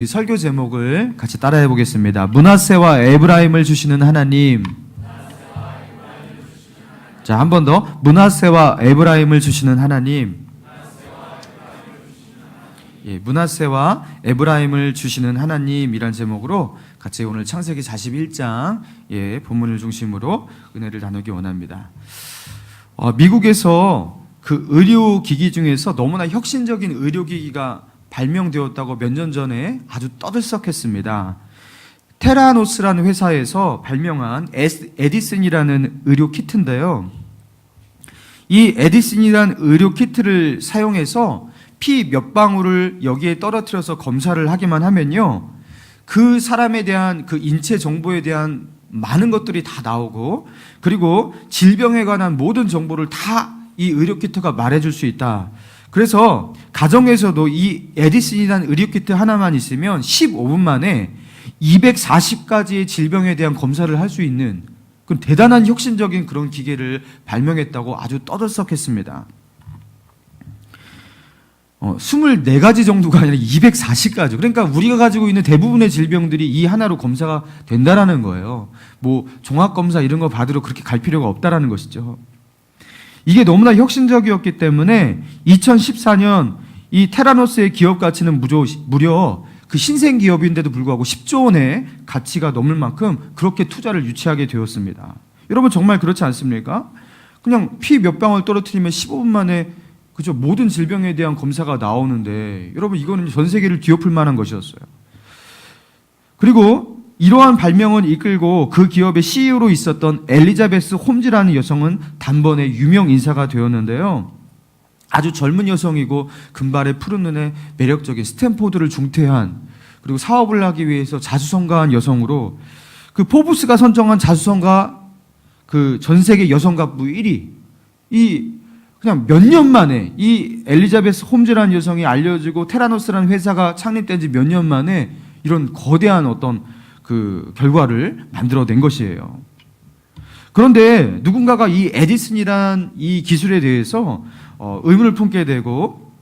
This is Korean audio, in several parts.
이 설교 제목을 같이 따라해 보겠습니다. 므낫세와 에브라임을 주시는 하나님. 자, 한 번 더. 므낫세와 에브라임을 주시는 하나님. 예, 므낫세와 에브라임을 주시는 하나님이란 제목으로 같이 오늘 창세기 41장 본문을 중심으로 은혜를 나누기 원합니다. 미국에서 그 의료기기 중에서 너무나 혁신적인 의료기기가 발명되었다고 몇 년 전에 아주 떠들썩했습니다. 테라노스라는 회사에서 발명한 에디슨이라는 의료 키트인데요. 이 에디슨이라는 의료 키트를 사용해서 피 몇 방울을 여기에 떨어뜨려서 검사를 하기만 하면요, 그 사람에 대한 그 인체 정보에 대한 많은 것들이 다 나오고, 그리고 질병에 관한 모든 정보를 다 이 의료 키트가 말해줄 수 있다. 그래서 가정에서도 이 에디슨이라는 의료 키트 하나만 있으면 15분 만에 240가지의 질병에 대한 검사를 할 수 있는 그 대단한 혁신적인 그런 기계를 발명했다고 아주 떠들썩했습니다. 24가지 정도가 아니라 240가지. 그러니까 우리가 가지고 있는 대부분의 질병들이 이 하나로 검사가 된다라는 거예요. 뭐 종합검사 이런 거 받으러 그렇게 갈 필요가 없다라는 것이죠. 이게 너무나 혁신적이었기 때문에 2014년 이 테라노스의 기업 가치는 무려 그 신생 기업인데도 불구하고 10조 원의 가치가 넘을 만큼 그렇게 투자를 유치하게 되었습니다. 여러분 정말 그렇지 않습니까? 그냥 피 몇 방울 떨어뜨리면 15분 만에 그죠, 모든 질병에 대한 검사가 나오는데, 여러분 이거는 전 세계를 뒤엎을 만한 것이었어요. 그리고 이러한 발명을 이끌고 그 기업의 CEO로 있었던 엘리자베스 홈즈라는 여성은 단번에 유명 인사가 되었는데요. 아주 젊은 여성이고 금발의 푸른 눈에 매력적인 스탠포드를 중퇴한, 그리고 사업을 하기 위해서 자수성가한 여성으로 그 포브스가 선정한 자수성가 그 전 세계 여성 갑부 1위, 이 그냥 몇 년 만에 이 엘리자베스 홈즈라는 여성이 알려지고 테라노스라는 회사가 창립된 지 몇 년 만에 이런 거대한 어떤 그 결과를 만들어낸 것이에요. 그런데 누군가가 이 에디슨이란 이 기술에 대해서 의문을 품게 되고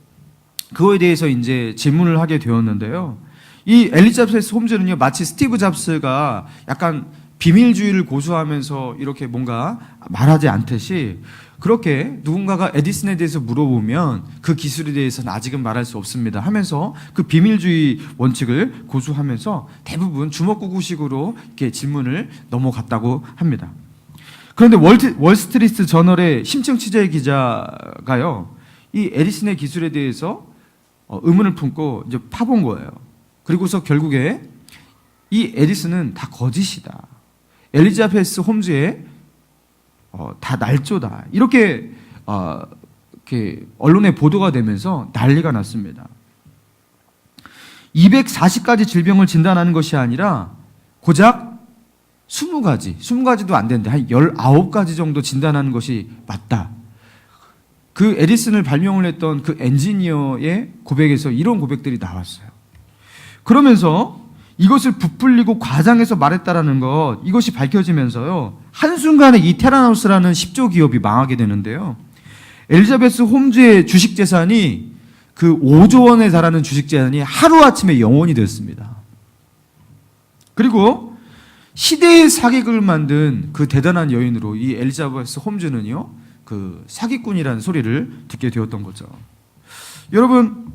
그거에 대해서 이제 질문을 하게 되었는데요. 이 엘리자베스 홈즈는요, 마치 스티브 잡스가 약간 비밀주의를 고수하면서 이렇게 뭔가 말하지 않듯이 그렇게 누군가가 에디슨에 대해서 물어보면 그 기술에 대해서는 아직은 말할 수 없습니다 하면서 그 비밀주의 원칙을 고수하면서 대부분 주먹구구식으로 이렇게 질문을 넘어갔다고 합니다. 그런데 월스트리트 저널의 심층 취재 기자가요, 이 에디슨의 기술에 대해서 의문을 품고 이제 파본 거예요. 그리고서 결국에 이 에디슨은 다 거짓이다. 엘리자베스 홈즈의 다 날조다. 이렇게 언론에 보도가 되면서 난리가 났습니다. 240가지 질병을 진단하는 것이 아니라 고작 20가지도 안 되는데 한 19가지 정도 진단하는 것이 맞다. 그 에디슨을 발명을 했던 그 엔지니어의 고백에서 이런 고백들이 나왔어요. 그러면서 이것을 부풀리고 과장해서 말했다라는 것, 이것이 밝혀지면서요, 한순간에 이 테라노스라는 10조 기업이 망하게 되는데요. 엘리자베스 홈즈의 주식 재산이 그 5조 원에 달하는 주식 재산이 하루아침에 0원이 됐습니다. 그리고 시대의 사기극을 만든 그 대단한 여인으로 이 엘리자베스 홈즈는요, 그 사기꾼이라는 소리를 듣게 되었던 거죠. 여러분,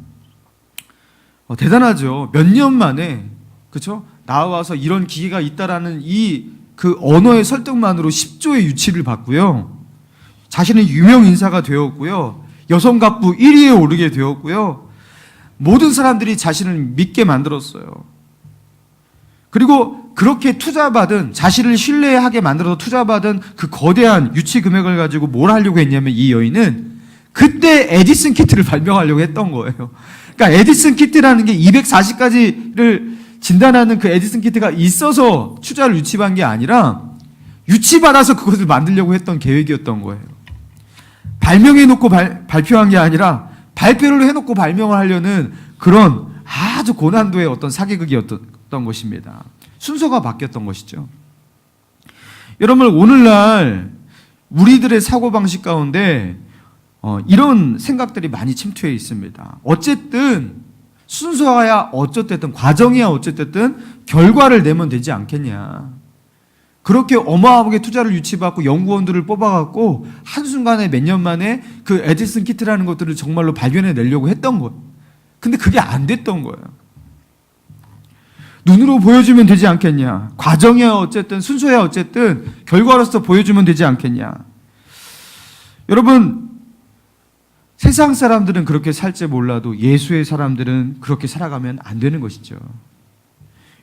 대단하죠. 몇 년 만에, 그렇죠? 나와서 이런 기계가 있다라는 이 그 언어의 설득만으로 10조의 유치를 받고요. 자신은 유명 인사가 되었고요. 여성 갑부 1위에 오르게 되었고요. 모든 사람들이 자신을 믿게 만들었어요. 그리고 그렇게 투자받은, 자신을 신뢰하게 만들어서 투자받은 그 거대한 유치 금액을 가지고 뭘 하려고 했냐면 이 여인은 그때 에디슨 키트를 발명하려고 했던 거예요. 그러니까 에디슨 키트라는 게 240가지를 진단하는 그 에디슨 키트가 있어서 투자를 유치한 게 아니라 유치받아서 그것을 만들려고 했던 계획이었던 거예요. 발명해놓고 발표한 게 아니라 발표를 해놓고 발명을 하려는 그런 아주 고난도의 어떤 사기극이었던 것입니다. 순서가 바뀌었던 것이죠. 여러분, 오늘날 우리들의 사고방식 가운데 이런 생각들이 많이 침투해 있습니다. 어쨌든 순서야 어쨌든 과정이야 어쨌든 결과를 내면 되지 않겠냐. 그렇게 어마어마하게 투자를 유치받고 연구원들을 뽑아갖고 한순간에 몇 년 만에 그 에디슨 키트라는 것들을 정말로 발견해 내려고 했던 거예요. 근데 그게 안 됐던 거예요. 눈으로 보여주면 되지 않겠냐. 과정이야 어쨌든 순서야 어쨌든 결과로서 보여주면 되지 않겠냐. 여러분, 세상 사람들은 그렇게 살지 몰라도 예수의 사람들은 그렇게 살아가면 안 되는 것이죠.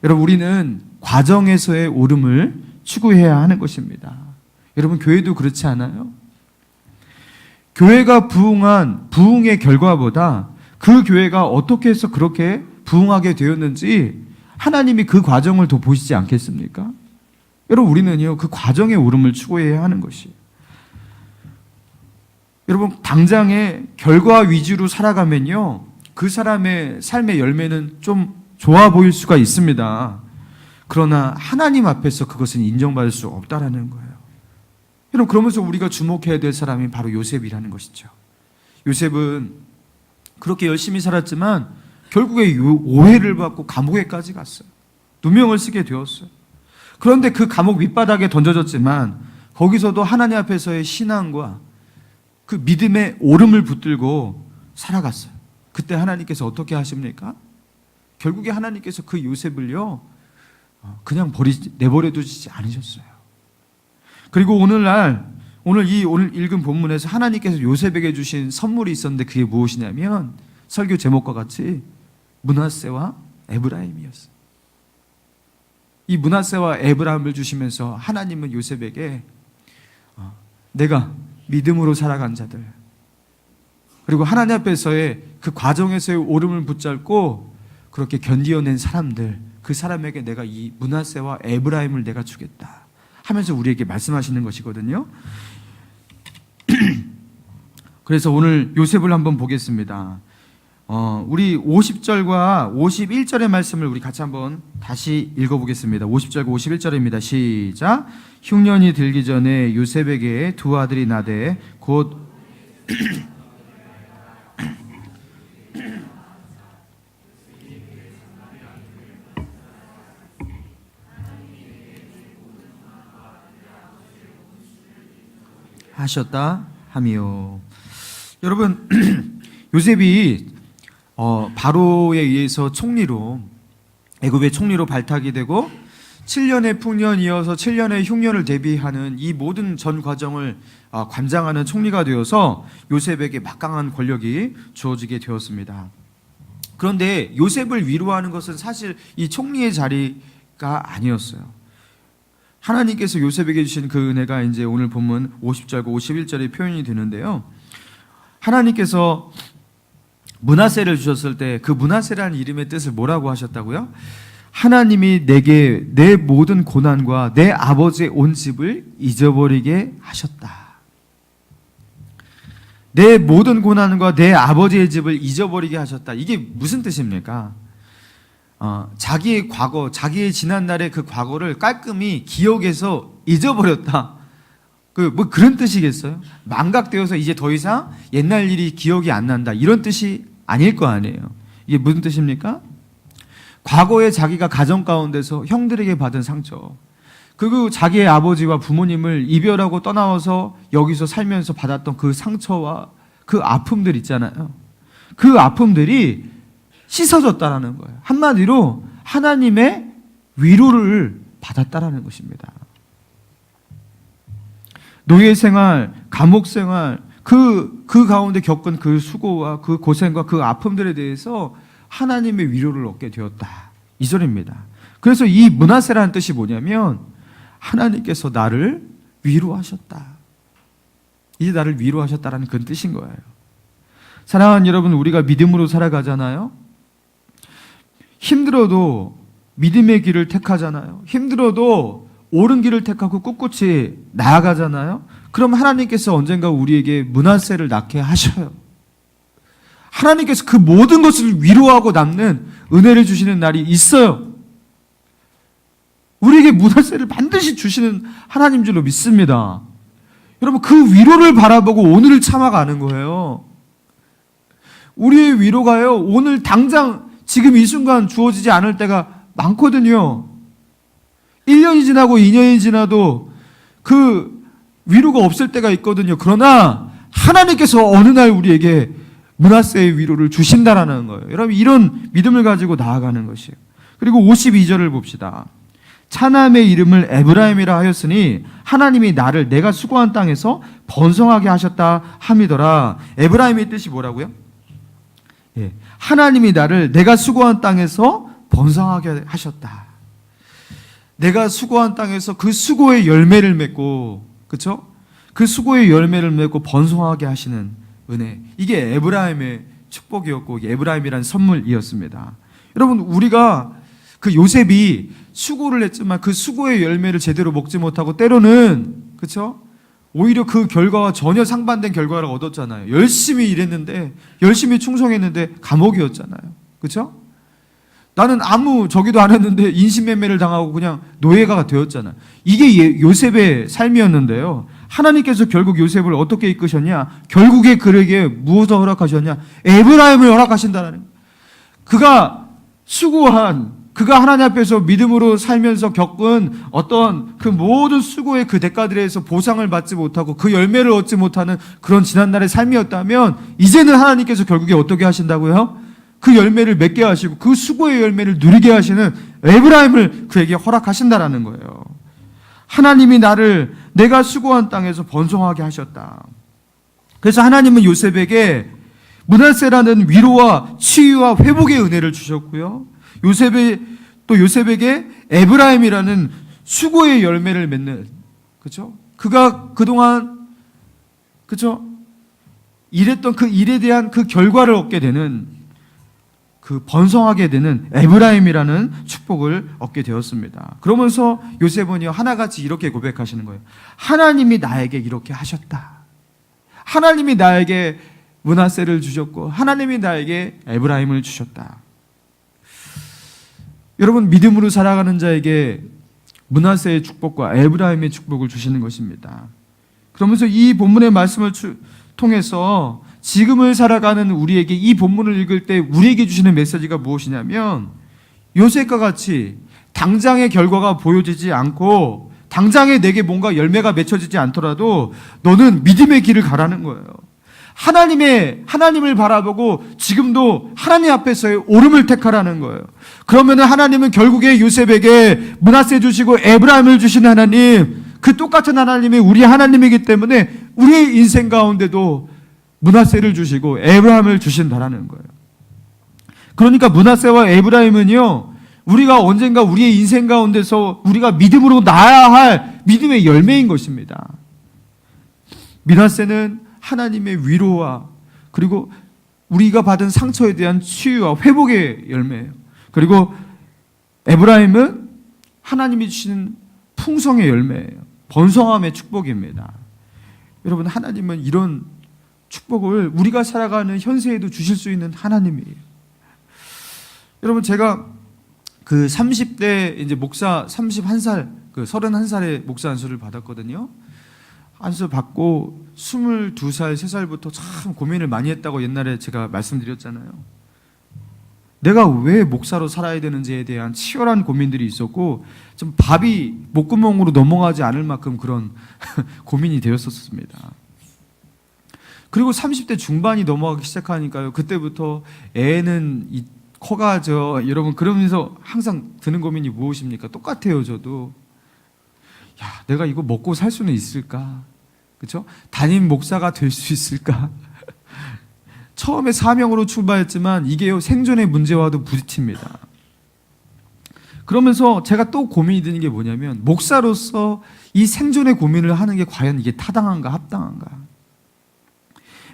여러분, 우리는 과정에서의 오름을 추구해야 하는 것입니다. 여러분, 교회도 그렇지 않아요? 교회가 부흥의 결과보다 그 교회가 어떻게 해서 그렇게 부흥하게 되었는지 하나님이 그 과정을 더 보시지 않겠습니까? 여러분, 우리는요, 그 과정의 오름을 추구해야 하는 것이에요. 여러분, 당장의 결과 위주로 살아가면요, 그 사람의 삶의 열매는 좀 좋아 보일 수가 있습니다. 그러나 하나님 앞에서 그것은 인정받을 수 없다라는 거예요. 여러분, 그러면서 우리가 주목해야 될 사람이 바로 요셉이라는 것이죠. 요셉은 그렇게 열심히 살았지만 결국에 오해를 받고 감옥에까지 갔어요. 누명을 쓰게 되었어요. 그런데 그 감옥 밑바닥에 던져졌지만 거기서도 하나님 앞에서의 신앙과 그 믿음의 오름을 붙들고 살아갔어요. 그때 하나님께서 어떻게 하십니까? 결국에 하나님께서 그 요셉을요, 그냥 내버려 두지 않으셨어요. 그리고 오늘 읽은 본문에서 하나님께서 요셉에게 주신 선물이 있었는데 그게 무엇이냐면 설교 제목과 같이 므낫세와 에브라임이었어요. 이 므낫세와 에브라임을 주시면서 하나님은 요셉에게 내가 믿음으로 살아간 자들, 그리고 하나님 앞에서의 그 과정에서의 오름을 붙잡고 그렇게 견디어낸 사람들, 그 사람에게 내가 이 므낫세와 에브라임을 내가 주겠다 하면서 우리에게 말씀하시는 것이거든요. 그래서 오늘 요셉을 한번 보겠습니다. 우리 50절과 51절의 말씀을 우리 같이 한번 다시 읽어보겠습니다. 50절과 51절입니다. 시작. 흉년이 들기 전에 요셉에게 두 아들이 나되 곧 하셨다 하미요. 여러분, 요셉이 바로에 의해서 애굽의 총리로 발탁이 되고 7년의 풍년 이어서 7년의 흉년을 대비하는 이 모든 전 과정을 관장하는 총리가 되어서 요셉에게 막강한 권력이 주어지게 되었습니다. 그런데 요셉을 위로하는 것은 사실 이 총리의 자리가 아니었어요. 하나님께서 요셉에게 주신 그 은혜가 이제 오늘 본문 50절과 51절에 표현이 되는데요. 하나님께서 므낫세를 주셨을 때 그 므낫세라는 이름의 뜻을 뭐라고 하셨다고요? 하나님이 내게 내 모든 고난과 내 아버지의 온 집을 잊어버리게 하셨다. 내 모든 고난과 내 아버지의 집을 잊어버리게 하셨다. 이게 무슨 뜻입니까? 자기의 과거, 자기의 지난날의 그 과거를 깔끔히 기억에서 잊어버렸다. 뭐 그런 뜻이겠어요? 망각되어서 이제 더 이상 옛날 일이 기억이 안 난다. 이런 뜻이 아닐 거 아니에요. 이게 무슨 뜻입니까? 과거에 자기가 가정 가운데서 형들에게 받은 상처, 그리고 자기의 아버지와 부모님을 이별하고 떠나와서 여기서 살면서 받았던 그 상처와 그 아픔들 있잖아요. 그 아픔들이 씻어졌다라는 거예요. 한마디로 하나님의 위로를 받았다라는 것입니다. 노예 생활, 감옥 생활, 그 가운데 겪은 그 수고와 그 고생과 그 아픔들에 대해서 하나님의 위로를 얻게 되었다. 이 절입니다. 그래서 이 므낫세라는 뜻이 뭐냐면 하나님께서 나를 위로하셨다. 이제 나를 위로하셨다라는 그런 뜻인 거예요. 사랑하는 여러분, 우리가 믿음으로 살아가잖아요. 힘들어도 믿음의 길을 택하잖아요. 힘들어도 옳은 길을 택하고 꿋꿋이 나아가잖아요. 그럼 하나님께서 언젠가 우리에게 므낫세를 낳게 하셔요. 하나님께서 그 모든 것을 위로하고 남는 은혜를 주시는 날이 있어요. 우리에게 므낫세를 반드시 주시는 하나님 줄로 믿습니다. 여러분, 그 위로를 바라보고 오늘을 참아가는 거예요. 우리의 위로가요, 오늘 당장 지금 이 순간 주어지지 않을 때가 많거든요. 1년이 지나고 2년이 지나도 그 위로가 없을 때가 있거든요. 그러나 하나님께서 어느 날 우리에게 므낫세의 위로를 주신다라는 거예요. 여러분, 이런 믿음을 가지고 나아가는 것이에요. 그리고 52절을 봅시다. 차남의 이름을 에브라임이라 하였으니 하나님이 나를 내가 수고한 땅에서 번성하게 하셨다 함이더라. 에브라임의 뜻이 뭐라고요? 예, 하나님이 나를 내가 수고한 땅에서 번성하게 하셨다. 내가 수고한 땅에서 그 수고의 열매를 맺고, 그렇죠? 그 수고의 열매를 맺고 번성하게 하시는 은혜. 이게 에브라임의 축복이었고 에브라임이라는 선물이었습니다. 여러분, 우리가 그 요셉이 수고를 했지만 그 수고의 열매를 제대로 먹지 못하고 때로는, 그렇죠? 오히려 그 결과와 전혀 상반된 결과를 얻었잖아요. 열심히 일했는데, 열심히 충성했는데 감옥이었잖아요. 그렇죠? 나는 아무 저기도 안 했는데 인신매매를 당하고 그냥 노예가 되었잖아요. 이게 요셉의 삶이었는데요. 하나님께서 결국 요셉을 어떻게 이끄셨냐? 결국에 그에게 무엇을 허락하셨냐? 에브라임을 허락하신다는 거예요. 그가 수고한, 그가 하나님 앞에서 믿음으로 살면서 겪은 어떤 그 모든 수고의 그 대가들에 대해서 보상을 받지 못하고 그 열매를 얻지 못하는 그런 지난날의 삶이었다면, 이제는 하나님께서 결국에 어떻게 하신다고요? 그 열매를 맺게 하시고 그 수고의 열매를 누리게 하시는 에브라임을 그에게 허락하신다라는 거예요. 하나님이 나를 내가 수고한 땅에서 번성하게 하셨다. 그래서 하나님은 요셉에게 므낫세라는 위로와 치유와 회복의 은혜를 주셨고요. 요셉에게 에브라임이라는 수고의 열매를 맺는, 그렇죠? 그가 그동안, 그렇죠? 일했던 그 일에 대한 그 결과를 얻게 되는, 그 번성하게 되는 에브라임이라는 축복을 얻게 되었습니다. 그러면서 요셉은요, 하나같이 이렇게 고백하시는 거예요. 하나님이 나에게 이렇게 하셨다. 하나님이 나에게 므낫세를 주셨고 하나님이 나에게 에브라임을 주셨다. 여러분, 믿음으로 살아가는 자에게 므낫세의 축복과 에브라임의 축복을 주시는 것입니다. 그러면서 이 본문의 말씀을 통해서 지금을 살아가는 우리에게 이 본문을 읽을 때 우리에게 주시는 메시지가 무엇이냐면, 요셉과 같이 당장의 결과가 보여지지 않고 당장에 내게 뭔가 열매가 맺혀지지 않더라도 너는 믿음의 길을 가라는 거예요. 하나님을 바라보고 지금도 하나님 앞에서의 오름을 택하라는 거예요. 그러면 하나님은 결국에 요셉에게 므낫세 주시고 에브라임을 주신 하나님, 그 똑같은 하나님이 우리 하나님이기 때문에 우리의 인생 가운데도 므낫세를 주시고 에브라임을 주신다라는 거예요. 그러니까 므낫세와 에브라임은요, 우리가 언젠가 우리의 인생 가운데서 우리가 믿음으로 나아야 할 믿음의 열매인 것입니다. 므낫세는 하나님의 위로와 그리고 우리가 받은 상처에 대한 치유와 회복의 열매예요. 그리고 에브라임은 하나님이 주시는 풍성의 열매예요. 번성함의 축복입니다. 여러분, 하나님은 이런 축복을 우리가 살아가는 현세에도 주실 수 있는 하나님이에요. 여러분, 제가 그 30대 이제 목사 31살, 그 31살에 목사 안수를 받았거든요. 안수 받고 22살, 3살부터 참 고민을 많이 했다고 옛날에 제가 말씀드렸잖아요. 내가 왜 목사로 살아야 되는지에 대한 치열한 고민들이 있었고, 좀 밥이 목구멍으로 넘어가지 않을 만큼 그런 고민이 되었었습니다. 그리고 30대 중반이 넘어가기 시작하니까요, 그때부터 애는 커가죠. 여러분, 그러면서 항상 드는 고민이 무엇입니까? 똑같아요, 저도. 야, 내가 이거 먹고 살 수는 있을까? 그렇죠? 담임 목사가 될 수 있을까? 처음에 사명으로 출발했지만 이게요, 생존의 문제와도 부딪힙니다. 그러면서 제가 또 고민이 드는 게 뭐냐면, 목사로서 이 생존의 고민을 하는 게 과연 이게 타당한가, 합당한가?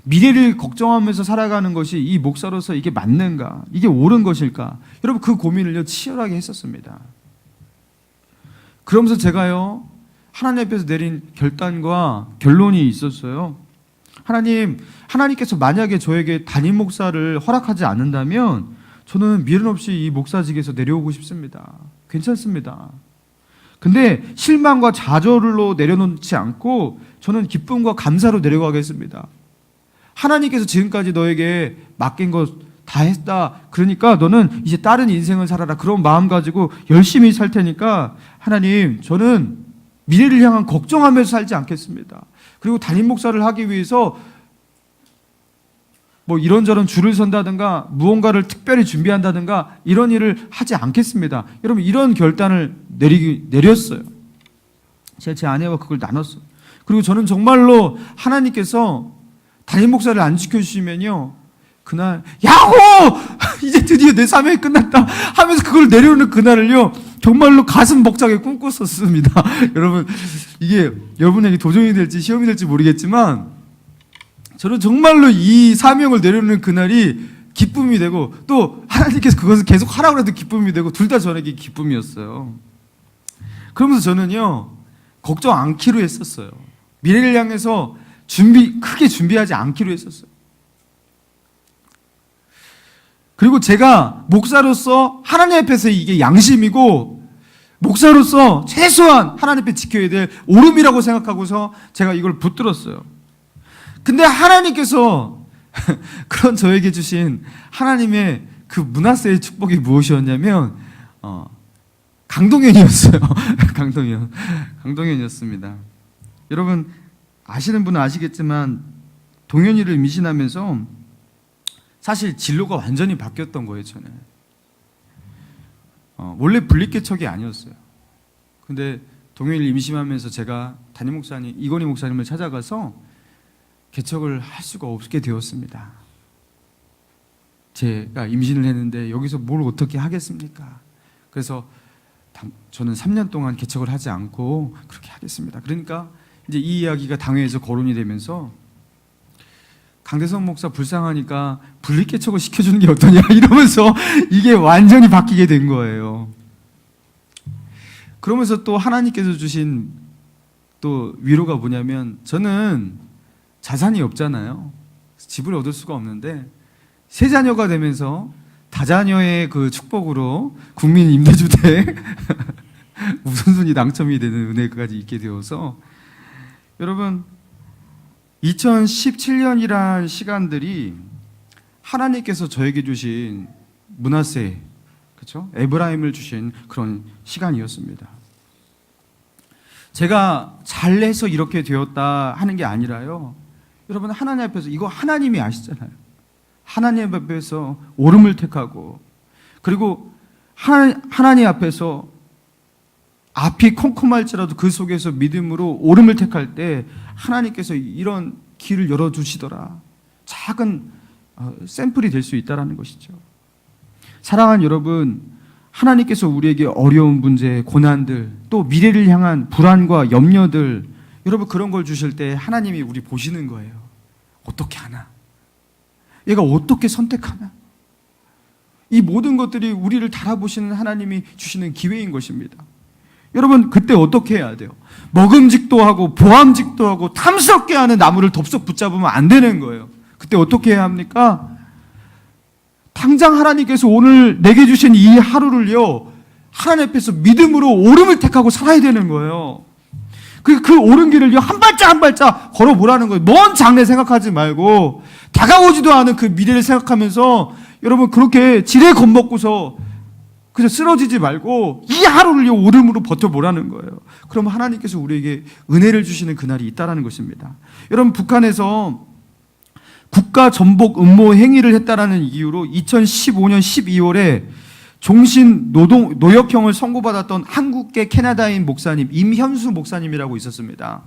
미래를 걱정하면서 살아가는 것이 이 목사로서 이게 맞는가? 이게 옳은 것일까? 여러분, 그 고민을요, 치열하게 했었습니다. 그러면서 제가요, 하나님 앞에서 내린 결단과 결론이 있었어요. 하나님께서 만약에 저에게 담임 목사를 허락하지 않는다면 저는 미련 없이 이 목사직에서 내려오고 싶습니다. 괜찮습니다. 근데 실망과 좌절로 내려놓지 않고 저는 기쁨과 감사로 내려가겠습니다. 하나님께서 지금까지 너에게 맡긴 것 다 했다. 그러니까 너는 이제 다른 인생을 살아라. 그런 마음 가지고 열심히 살 테니까 하나님, 저는 미래를 향한 걱정하면서 살지 않겠습니다. 그리고 담임 목사를 하기 위해서 뭐 이런저런 줄을 선다든가 무언가를 특별히 준비한다든가 이런 일을 하지 않겠습니다. 여러분, 이런 결단을 내렸어요. 제가 제 아내와 그걸 나눴어요. 그리고 저는 정말로 하나님께서 담임 목사를 안 지켜주시면요, 그날 야호! 이제 드디어 내 사명이 끝났다 하면서 그걸 내려오는 그날을요, 정말로 가슴 벅차게 꿈꿨었습니다. 여러분, 이게 여러분에게 도전이 될지 시험이 될지 모르겠지만 저는 정말로 이 사명을 내려오는 그날이 기쁨이 되고, 또 하나님께서 그것을 계속 하라고 해도 기쁨이 되고, 둘 다 저에게 기쁨이었어요. 그러면서 저는요, 걱정 않기로 했었어요. 미래를 향해서 크게 준비하지 않기로 했었어요. 그리고 제가 목사로서 하나님 앞에서 이게 양심이고, 목사로서 최소한 하나님 앞에 지켜야 될 오름이라고 생각하고서 제가 이걸 붙들었어요. 근데 하나님께서 그런 저에게 주신 하나님의 그 므낫세의 축복이 무엇이었냐면 강동원이었어요. 강동원이었습니다. 여러분 아시는 분은 아시겠지만 동현이를 임신하면서 사실 진로가 완전히 바뀌었던 거예요. 저는 원래 분립개척이 아니었어요. 근데 동현이를 임신하면서 제가 담임 목사님 이건희 목사님을 찾아가서 개척을 할 수가 없게 되었습니다. 제가 임신을 했는데 여기서 뭘 어떻게 하겠습니까? 그래서 저는 3년 동안 개척을 하지 않고 그렇게 하겠습니다. 그러니까 이제 이 이야기가 당회에서 거론이 되면서 강대성 목사 불쌍하니까 분립개척을 시켜주는 게 어떠냐 이러면서 이게 완전히 바뀌게 된 거예요. 그러면서 또 하나님께서 주신 또 위로가 뭐냐면, 저는 자산이 없잖아요. 집을 얻을 수가 없는데 세 자녀가 되면서 다자녀의 그 축복으로 국민 임대주택 우선순위 당첨이 되는 은혜까지 있게 되어서, 여러분 2017년이란 시간들이 하나님께서 저에게 주신 므낫세, 그렇죠? 에브라임을 주신 그런 시간이었습니다. 제가 잘해서 이렇게 되었다 하는 게 아니라요, 여러분 하나님 앞에서, 이거 하나님이 아시잖아요. 하나님 앞에서 오름을 택하고, 그리고 하나님 앞에서 앞이 컴컴할지라도 그 속에서 믿음으로 오름을 택할 때 하나님께서 이런 길을 열어주시더라. 작은 샘플이 될 수 있다는 것이죠. 사랑하는 여러분, 하나님께서 우리에게 어려운 문제, 고난들, 또 미래를 향한 불안과 염려들, 여러분 그런 걸 주실 때 하나님이 우리 보시는 거예요. 어떻게 하나? 얘가 어떻게 선택하나? 이 모든 것들이 우리를 달아보시는 하나님이 주시는 기회인 것입니다. 여러분 그때 어떻게 해야 돼요? 먹음직도 하고 보암직도 하고 탐스럽게 하는 나무를 덥석 붙잡으면 안 되는 거예요. 그때 어떻게 해야 합니까? 당장 하나님께서 오늘 내게 주신 이 하루를요, 하나님 앞에서 믿음으로 오름을 택하고 살아야 되는 거예요. 그 오른 길을요, 한 발짝 한 발짝 걸어보라는 거예요. 먼 장래 생각하지 말고 다가오지도 않은 그 미래를 생각하면서 여러분 그렇게 지레 겁먹고서 그저 쓰러지지 말고 이 하루를요, 오름으로 버텨보라는 거예요. 그럼 하나님께서 우리에게 은혜를 주시는 그날이 있다는 것입니다. 여러분 북한에서 국가 전복 음모 행위를 했다라는 이유로 2015년 12월에 종신 노역형을 선고받았던 한국계 캐나다인 목사님 임현수 목사님이라고 있었습니다.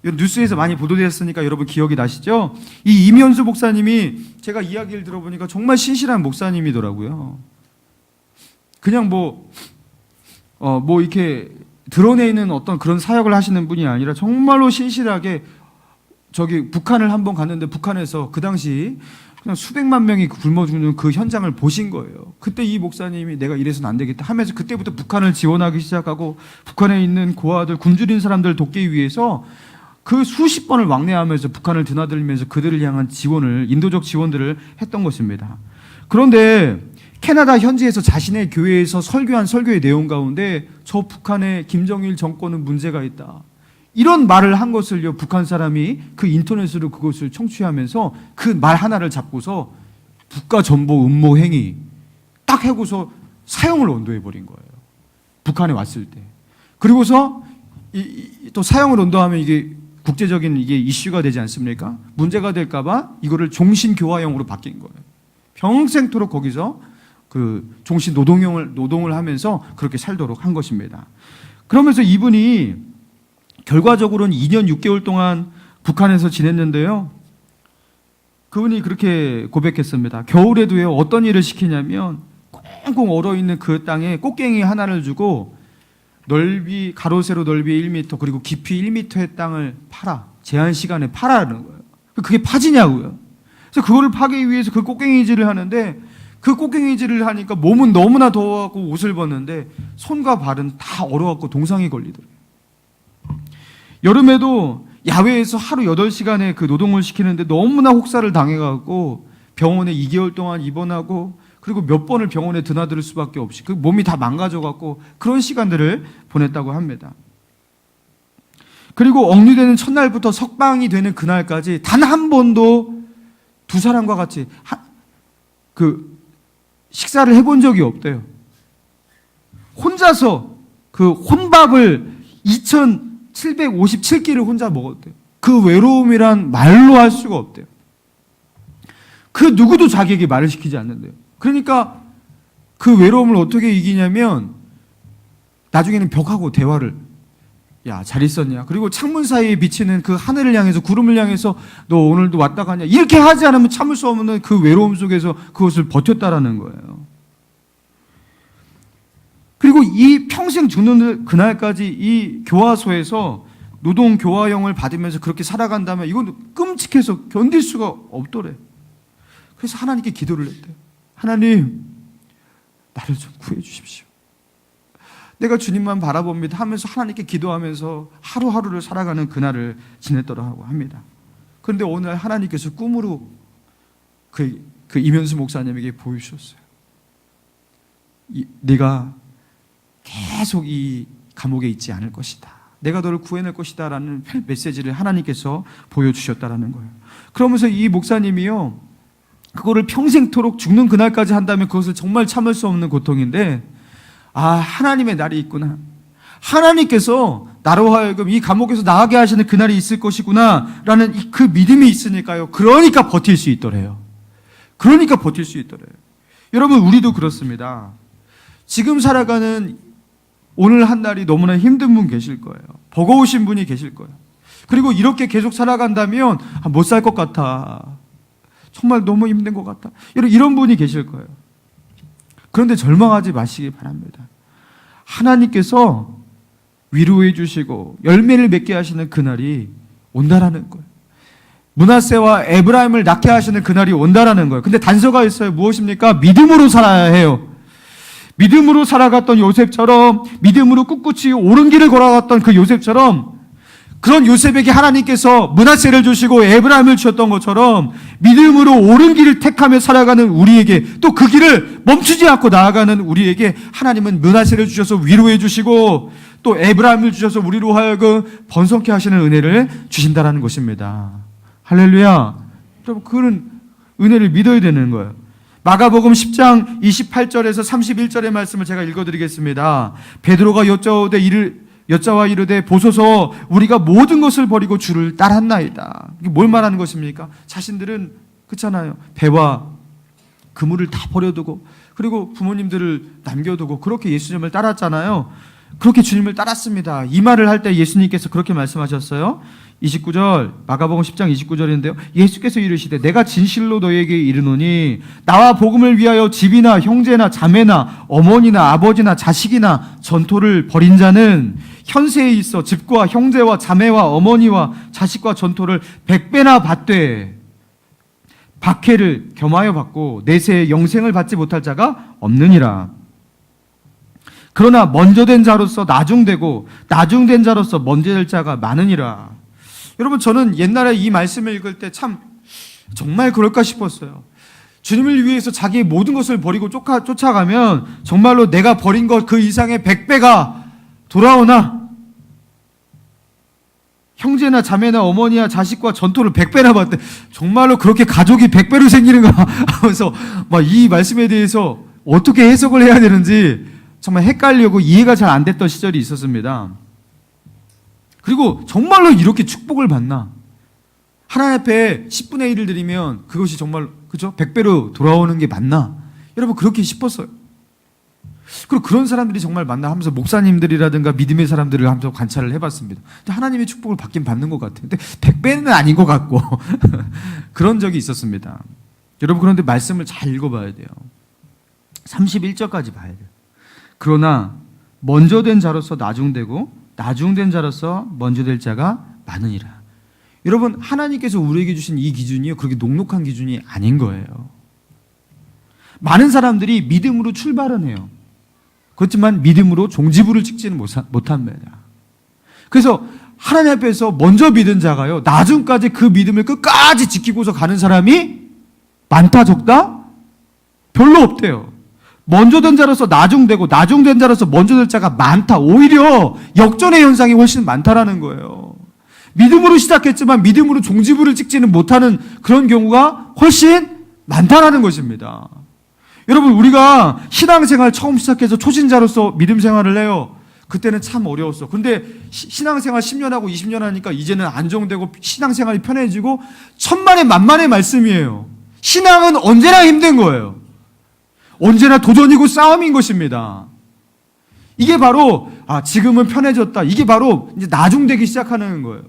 뉴스에서 많이 보도되었으니까 여러분 기억이 나시죠? 이 임현수 목사님이 제가 이야기를 들어보니까 정말 신실한 목사님이더라고요. 그냥 뭐 이렇게 드러내는 어떤 그런 사역을 하시는 분이 아니라 정말로 신실하게, 저기 북한을 한번 갔는데 북한에서 그 당시 그냥 수백만 명이 굶어 죽는 그 현장을 보신 거예요. 그때 이 목사님이 내가 이래서는 안 되겠다 하면서 그때부터 북한을 지원하기 시작하고, 북한에 있는 고아들, 굶주린 사람들을 돕기 위해서 그 수십 번을 왕래하면서 북한을 드나들면서 그들을 향한 지원을, 인도적 지원들을 했던 것입니다. 그런데 캐나다 현지에서 자신의 교회에서 설교한 설교의 내용 가운데 저 북한의 김정일 정권은 문제가 있다, 이런 말을 한 것을요, 북한 사람이 그 인터넷으로 그것을 청취하면서 그 말 하나를 잡고서 북가 전복 음모 행위 딱 하고서 사형을 언도해 버린 거예요. 북한에 왔을 때. 그리고서 또 사형을 언도하면 이게 국제적인 이게 이슈가 되지 않습니까? 문제가 될까봐 이거를 종신교화형으로 바뀐 거예요. 평생토록 거기서 그 종신 노동을 하면서 그렇게 살도록 한 것입니다. 그러면서 이분이 결과적으로는 2년 6개월 동안 북한에서 지냈는데요. 그분이 그렇게 고백했습니다. 겨울에도요, 어떤 일을 시키냐면 꽁꽁 얼어있는 그 땅에 꽃갱이 하나를 주고 가로 세로 넓이 1m 그리고 깊이 1m의 땅을 팔아. 제한 시간에 팔아라는 거예요. 그게 파지냐고요. 그래서 그거를 파기 위해서 그 꽃갱이질을 하는데 그 꽃갱이질을 하니까 몸은 너무나 더워갖고 옷을 벗는데 손과 발은 다 얼어갖고 동상이 걸리더래요. 여름에도 야외에서 하루 8시간의 그 노동을 시키는데 너무나 혹사를 당해갖고 병원에 2개월 동안 입원하고 그리고 몇 번을 병원에 드나들 수밖에 없이 그 몸이 다 망가져갖고 그런 시간들을 보냈다고 합니다. 그리고 억류되는 첫날부터 석방이 되는 그날까지 단 한 번도 두 사람과 같이 식사를 해본 적이 없대요. 혼자서 그 혼밥을 2,757끼를 혼자 먹었대요. 그 외로움이란 말로 할 수가 없대요. 그 누구도 자기에게 말을 시키지 않는데요. 그러니까 그 외로움을 어떻게 이기냐면 나중에는 벽하고 대화를 야, 잘 있었냐? 그리고 창문 사이에 비치는 그 하늘을 향해서 구름을 향해서 너 오늘도 왔다 가냐? 이렇게 하지 않으면 참을 수 없는 그 외로움 속에서 그것을 버텼다라는 거예요. 그리고 이 평생 죽는 그날까지 이 교화소에서 노동 교화형을 받으면서 그렇게 살아간다면 이건 끔찍해서 견딜 수가 없더래. 그래서 하나님께 기도를 했대요. 하나님, 나를 좀 구해 주십시오. 내가 주님만 바라봅니다 하면서 하나님께 기도하면서 하루하루를 살아가는 그날을 지냈더라고 합니다. 그런데 오늘 하나님께서 꿈으로 그 이면수 목사님에게 보여주셨어요. 네가 계속 이 감옥에 있지 않을 것이다. 내가 너를 구해낼 것이다 라는 메시지를 하나님께서 보여주셨다라는 거예요. 그러면서 이 목사님이요, 그거를 평생토록 죽는 그날까지 한다면 그것을 정말 참을 수 없는 고통인데, 하나님의 날이 있구나. 하나님께서 나로 하여금 이 감옥에서 나가게 하시는 그날이 있을 것이구나 라는 그 믿음이 있으니까요. 그러니까 버틸 수 있더래요. 그러니까 버틸 수 있더래요. 여러분, 우리도 그렇습니다. 지금 살아가는 오늘 한 날이 너무나 힘든 분 계실 거예요. 버거우신 분이 계실 거예요. 그리고 이렇게 계속 살아간다면 못 살 것 같아. 정말 너무 힘든 것 같다. 이런 분이 계실 거예요. 그런데 절망하지 마시기 바랍니다. 하나님께서 위로해 주시고 열매를 맺게 하시는 그날이 온다라는 거예요. 므낫세와 에브라임을 낳게 하시는 그날이 온다라는 거예요. 근데 단서가 있어요. 무엇입니까? 믿음으로 살아야 해요. 믿음으로 살아갔던 요셉처럼, 믿음으로 꿋꿋이 옳은 길을 걸어갔던 그 요셉처럼, 그런 요셉에게 하나님께서 므낫세를 주시고 에브라임을 주셨던 것처럼 믿음으로 옳은 길을 택하며 살아가는 우리에게, 또 그 길을 멈추지 않고 나아가는 우리에게 하나님은 므낫세를 주셔서 위로해 주시고 또 에브라임을 주셔서 우리로 하여금 번성케 하시는 은혜를 주신다라는 것입니다. 할렐루야. 여러분, 그런 은혜를 믿어야 되는 거예요. 마가복음 10장 28절에서 31절의 말씀을 제가 읽어드리겠습니다. 베드로가 여자와 이르되 보소서 우리가 모든 것을 버리고 주를 따랐나이다. 이게 뭘 말하는 것입니까? 자신들은 그렇잖아요. 배와 그물을 다 버려두고 그리고 부모님들을 남겨두고 그렇게 예수님을 따랐잖아요. 그렇게 주님을 따랐습니다. 이 말을 할 때 예수님께서 그렇게 말씀하셨어요. 29절, 마가복음 10장 29절인데요. 예수께서 이르시되 내가 진실로 너희에게 이르노니 나와 복음을 위하여 집이나 형제나 자매나 어머니나 아버지나 자식이나 전토를 벌인 자는 현세에 있어 집과 형제와 자매와 어머니와 자식과 전토를 100배나 받되 박해를 겸하여 받고 내세에 영생을 받지 못할 자가 없느니라. 그러나 먼저 된 자로서 나중되고 나중된 자로서 먼저 될 자가 많으니라. 여러분, 저는 옛날에 이 말씀을 읽을 때 참 정말 그럴까 싶었어요. 주님을 위해서 자기의 모든 것을 버리고 쫓아가면 정말로 내가 버린 것 그 이상의 100배가 돌아오나? 형제나 자매나 어머니와 자식과 전토를 100배나 받대. 정말로 그렇게 가족이 100배로 생기는가 하면서 막 이 말씀에 대해서 어떻게 해석을 해야 되는지 정말 헷갈리고 이해가 잘 안 됐던 시절이 있었습니다. 그리고 정말로 이렇게 축복을 받나? 하나님 앞에 10분의 1을 드리면 그것이 정말 그죠? 100배로 돌아오는 게 맞나? 여러분 그렇게 싶었어요. 그리고 그런 사람들이 정말 맞나 하면서 목사님들이라든가 믿음의 사람들을 하면서 관찰을 해봤습니다. 근데 하나님의 축복을 받긴 받는 것 같아요. 근데 100배는 아닌 것 같고 그런 적이 있었습니다. 여러분 그런데 말씀을 잘 읽어봐야 돼요. 31절까지 봐야 돼요. 그러나 먼저 된 자로서 나중되고 나중된 자로서 먼저 될 자가 많으니라. 여러분 하나님께서 우리에게 주신 이 기준이요 그렇게 녹록한 기준이 아닌 거예요. 많은 사람들이 믿음으로 출발은 해요. 그렇지만 믿음으로 종지부를 찍지는 못합니다. 그래서 하나님 앞에서 먼저 믿은 자가요 나중까지 그 믿음을 끝까지 지키고서 가는 사람이 많다 적다? 별로 없대요. 먼저 된 자로서 나중되고 나중된 자로서 먼저 될 자가 많다. 오히려 역전의 현상이 훨씬 많다라는 거예요. 믿음으로 시작했지만 믿음으로 종지부를 찍지는 못하는 그런 경우가 훨씬 많다라는 것입니다. 여러분 우리가 신앙생활 처음 시작해서 초신자로서 믿음 생활을 해요. 그때는 참 어려웠어. 근데 신앙생활 10년하고 20년 하니까 이제는 안정되고 신앙생활이 편해지고 천만의 만만의 말씀이에요. 신앙은 언제나 힘든 거예요. 언제나 도전이고 싸움인 것입니다. 이게 바로 지금은 편해졌다. 이게 바로 이제 나중되기 시작하는 거예요.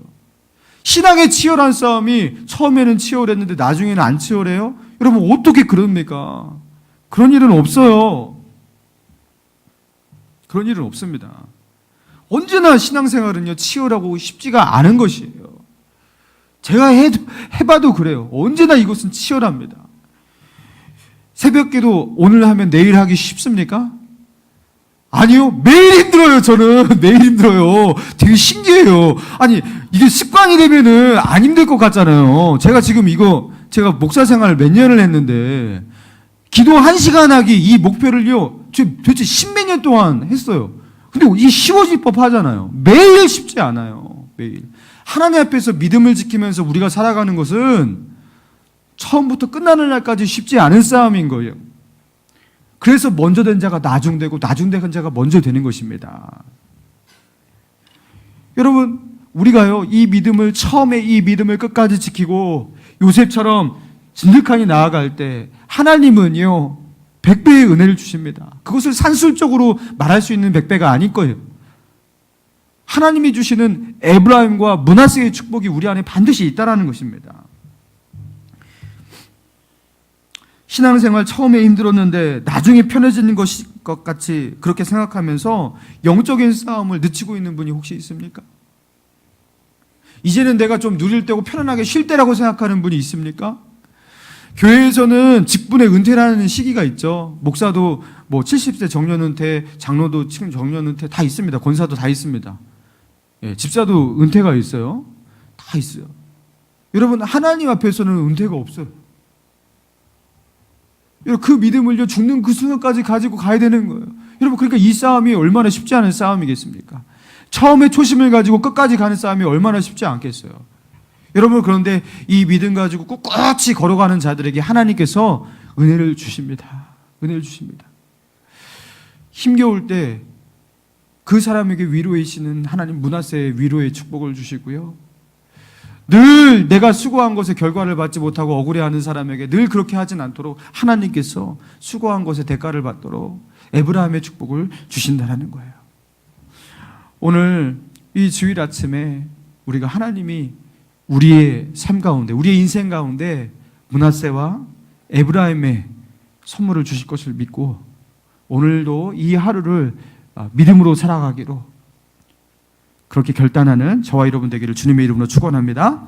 신앙의 치열한 싸움이 처음에는 치열했는데 나중에는 안 치열해요? 여러분 어떻게 그럽니까? 그런 일은 없어요. 그런 일은 없습니다. 언제나 신앙생활은요 치열하고 쉽지가 않은 것이에요. 제가 해봐도 그래요. 언제나 이것은 치열합니다. 새벽기도 오늘 하면 내일 하기 쉽습니까? 아니요. 매일 힘들어요. 저는 매일 힘들어요. 되게 신기해요. 아니 이게 습관이 되면은 안 힘들 것 같잖아요. 제가 지금 제가 목사 생활 몇 년을 했는데 기도 1시간 하기 이 목표를요 도대체 10몇 년 동안 했어요. 근데 이게 쉬워질 법하잖아요. 매일 쉽지 않아요. 매일 하나님 앞에서 믿음을 지키면서 우리가 살아가는 것은 처음부터 끝나는 날까지 쉽지 않은 싸움인 거예요. 그래서 먼저 된 자가 나중되고 나중된 자가 먼저 되는 것입니다. 여러분 우리가요 처음에 이 믿음을 끝까지 지키고 요셉처럼 진득하게 나아갈 때 하나님은요 100배의 은혜를 주십니다. 그것을 산술적으로 말할 수 있는 100배가 아닐 거예요. 하나님이 주시는 에브라임과 므낫세의 축복이 우리 안에 반드시 있다는 것입니다. 신앙생활 처음에 힘들었는데 나중에 편해지는 것 같이 그렇게 생각하면서 영적인 싸움을 늦추고 있는 분이 혹시 있습니까? 이제는 내가 좀 누릴 때고 편안하게 쉴 때라고 생각하는 분이 있습니까? 교회에서는 직분의 은퇴라는 시기가 있죠. 목사도 70세 정년 은퇴, 장로도 지금 정년 은퇴 다 있습니다. 권사도 다 있습니다. 예, 집사도 은퇴가 있어요. 다 있어요. 여러분 하나님 앞에서는 은퇴가 없어요. 그 믿음을요 죽는 그 순간까지 가지고 가야 되는 거예요. 여러분 그러니까 이 싸움이 얼마나 쉽지 않은 싸움이겠습니까? 처음에 초심을 가지고 끝까지 가는 싸움이 얼마나 쉽지 않겠어요. 여러분 그런데 이 믿음 가지고 꿋꿋이 걸어가는 자들에게 하나님께서 은혜를 주십니다. 은혜를 주십니다. 힘겨울 때 그 사람에게 위로이시는 하나님 므낫세의 위로의 축복을 주시고요. 늘 내가 수고한 것의 결과를 받지 못하고 억울해하는 사람에게 늘 그렇게 하진 않도록 하나님께서 수고한 것의 대가를 받도록 에브라임의 축복을 주신다는 거예요. 오늘 이 주일 아침에 우리가 하나님이 우리의 삶 가운데 우리의 인생 가운데 므낫세와 에브라임의 선물을 주실 것을 믿고 오늘도 이 하루를 믿음으로 살아가기로 그렇게 결단하는 저와 여러분 되기를 주님의 이름으로 축원합니다.